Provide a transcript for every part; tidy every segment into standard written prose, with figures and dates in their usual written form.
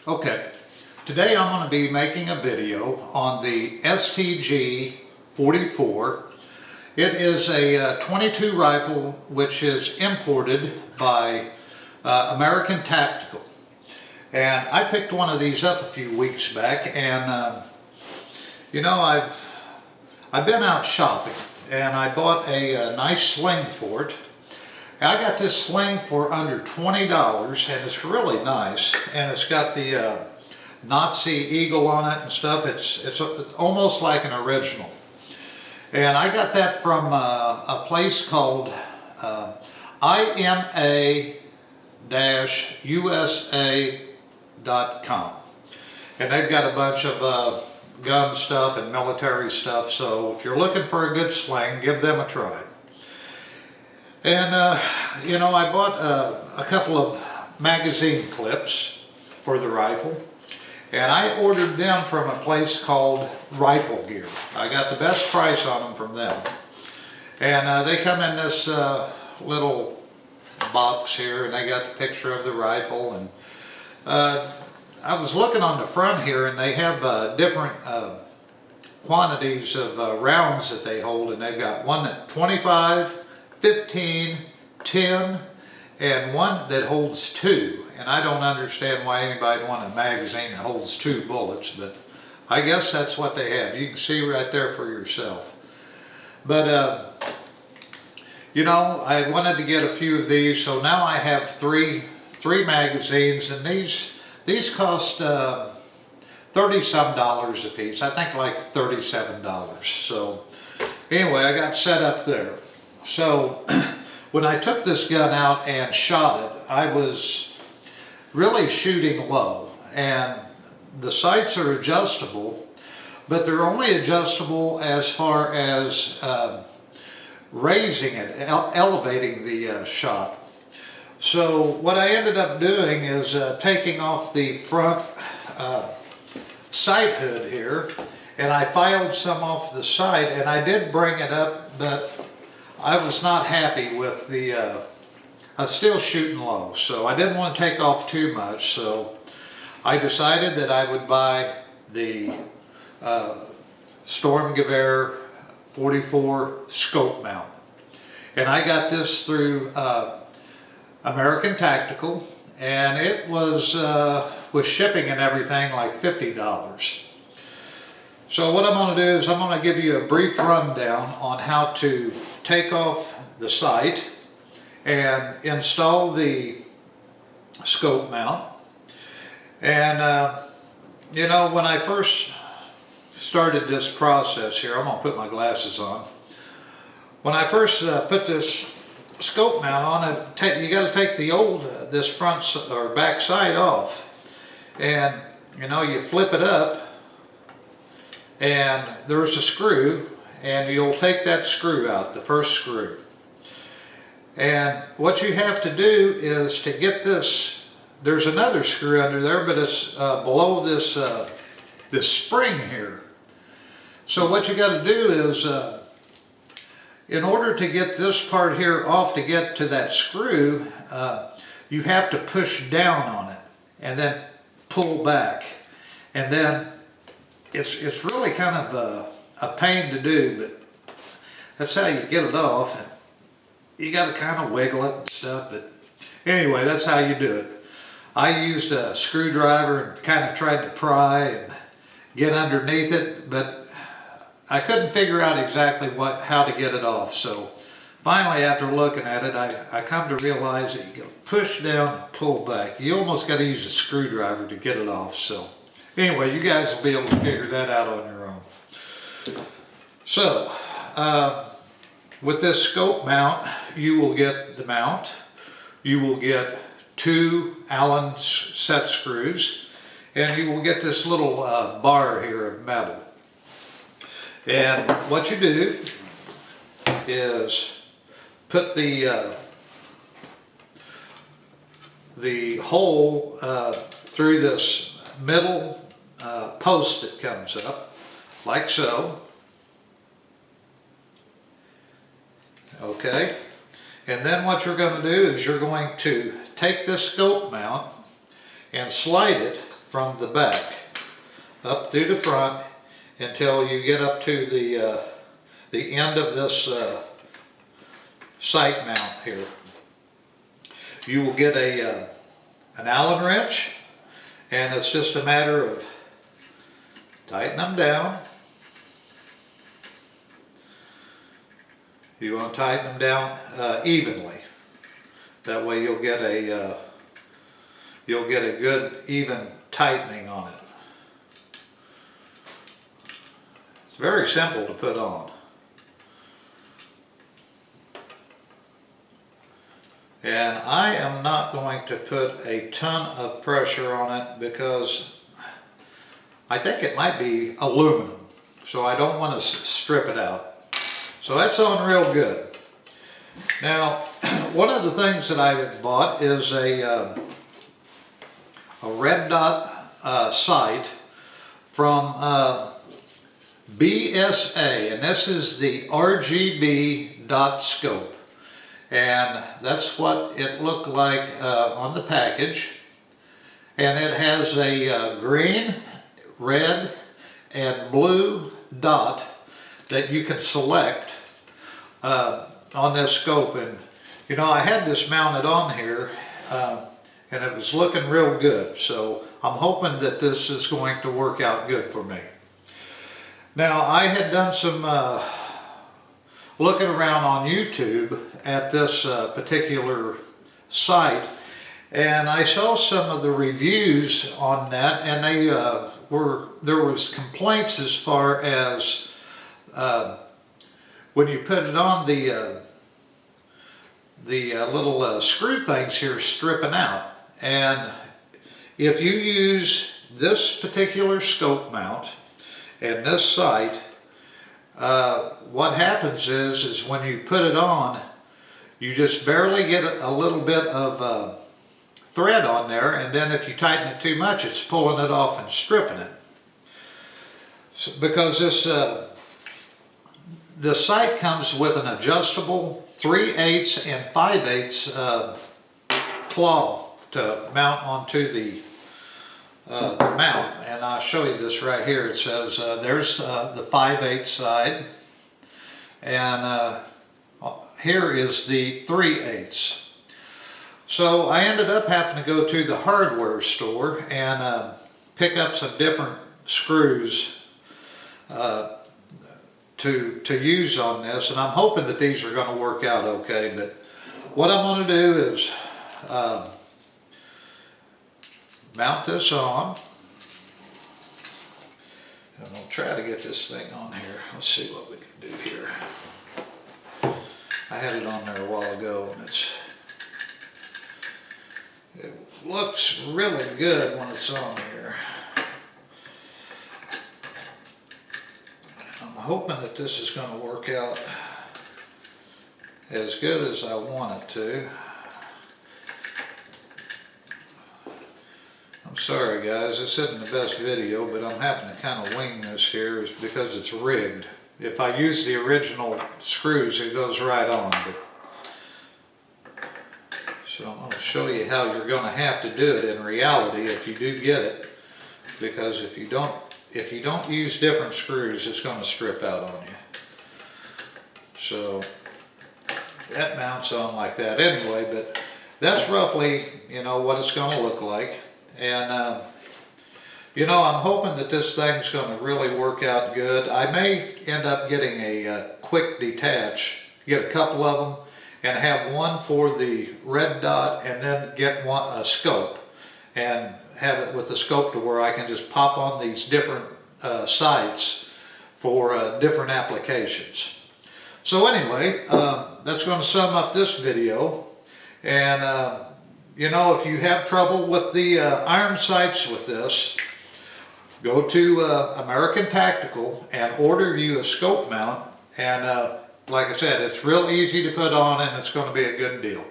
Okay, today I'm going to be making a video on the STG-44. It is a .22 rifle which is imported by American Tactical. And I picked one of these up a few weeks back, and you know, I've been out shopping and I bought a nice sling for it. I got this sling for under $20, and it's really nice, and it's got the Nazi eagle on it and stuff. It's almost like an original, and I got that from a place called ima-usa.com, and they've got a bunch of gun stuff and military stuff. So if you're looking for a good sling, give them a try. And you know, I bought a couple of magazine clips for the rifle, and I ordered them from a place called Rifle Gear. I got the best price on them from them, and they come in this little box here, and they got the picture of the rifle. And I was looking on the front here, and they have different quantities of rounds that they hold, and they've got one at 25, 15, 10, and one that holds 2. And I don't understand why anybody would want a magazine that holds 2 bullets, but I guess that's what they have. You can see right there for yourself. But you know, I wanted to get a few of these, so now I have three magazines, and these cost $30-some a piece. I think like $37. So anyway, I got set up there. So when I took this gun out and shot it, I was really shooting low, and the sights are adjustable, but they're only adjustable as far as raising it, elevating the shot. So what I ended up doing is taking off the front sight hood here, and I filed some off the sight, and I did bring it up, but I was not happy with the, I was still shooting low, so I didn't want to take off too much. So I decided that I would buy the Storm Gewehr 44 scope mount. And I got this through American Tactical, and it was with shipping and everything like $50. So what I'm going to do is I'm going to give you a brief rundown on how to take off the sight and install the scope mount. And you know, when I first started this process here, I'm going to put my glasses on. When I first put this scope mount on, you got to take the this front or back side off, and you know, you flip it up, and there's a screw, and you'll take that screw out, the first screw. And what you have to do is to get this, there's another screw under there, but it's below this this spring here. So what you got to do is, in order to get this part here off to get to that screw, you have to push down on it and then pull back, and then it's really kind of a pain to do, but that's how you get it off. And you got to kind of wiggle it and stuff, but anyway, that's how you do it. I used a screwdriver and kind of tried to pry and get underneath it, but I couldn't figure out exactly how to get it off. So finally, after looking at it, I come to realize that you got to push down and pull back. You almost got to use a screwdriver to get it off. So anyway, you guys will be able to figure that out on your own. So with this scope mount, you will get the mount, you will get 2 Allen set screws, and you will get this little bar here of metal. And what you do is put the hole through this middle post that comes up, like so. Okay, and then what you're going to do is you're going to take this scope mount and slide it from the back up through the front until you get up to the end of this sight mount here. You will get an Allen wrench, and it's just a matter of tightening them down. You want to tighten them down evenly. That way you'll get a good even tightening on it. It's very simple to put on. And I am not going to put a ton of pressure on it because I think it might be aluminum, so I don't want to strip it out. So that's on real good. Now, one of the things that I bought is a red dot sight from BSA, and this is the RGB dot scope. And that's what it looked like on the package. And it has a green, red, and blue dot that you can select on this scope. And you know, I had this mounted on here and it was looking real good, so I'm hoping that this is going to work out good for me. Now, I had done some looking around on YouTube at this particular site, and I saw some of the reviews on that, and there was complaints as far as when you put it on, the little screw things here stripping out. And if you use this particular scope mount and this sight, what happens is when you put it on, you just barely get a little bit of thread on there, and then if you tighten it too much, it's pulling it off and stripping it. So, because this sight comes with an adjustable 3/8 and 5/8 claw to mount onto the mount, and I'll show you this right here. It says there's the 5/8 side, and here is the 3/8. So I ended up having to go to the hardware store and pick up some different screws to use on this, and I'm hoping that these are going to work out okay. But what I'm going to do is mount this on, and I'll try to get this thing on here. Let's see what we can do here. I had it on there a while ago, and it looks really good when it's on here. I'm hoping that this is going to work out as good as I want it to. I'm sorry guys, this isn't the best video, but I'm having to kind of wing this here because it's rigged. If I use the original screws, it goes right on. So I'm going to show you how you're going to have to do it in reality if you do get it, because if you don't use different screws, it's going to strip out on you. So that mounts on like that anyway, but that's roughly, you know, what it's going to look like. And you know, I'm hoping that this thing's going to really work out good. I may end up getting a quick detach, get a couple of them, and have one for the red dot, and then get a scope, and have it with the scope to where I can just pop on these different sights for different applications. So anyway, that's going to sum up this video. And you know, if you have trouble with the iron sights with this, go to American Tactical and order you a scope mount. And like I said, it's real easy to put on, and it's going to be a good deal.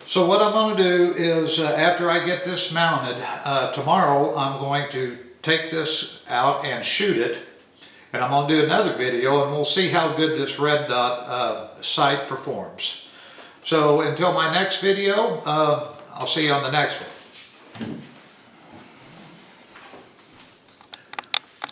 So what I'm going to do is, after I get this mounted, tomorrow I'm going to take this out and shoot it. And I'm going to do another video, and we'll see how good this red dot sight performs. So until my next video, I'll see you on the next one.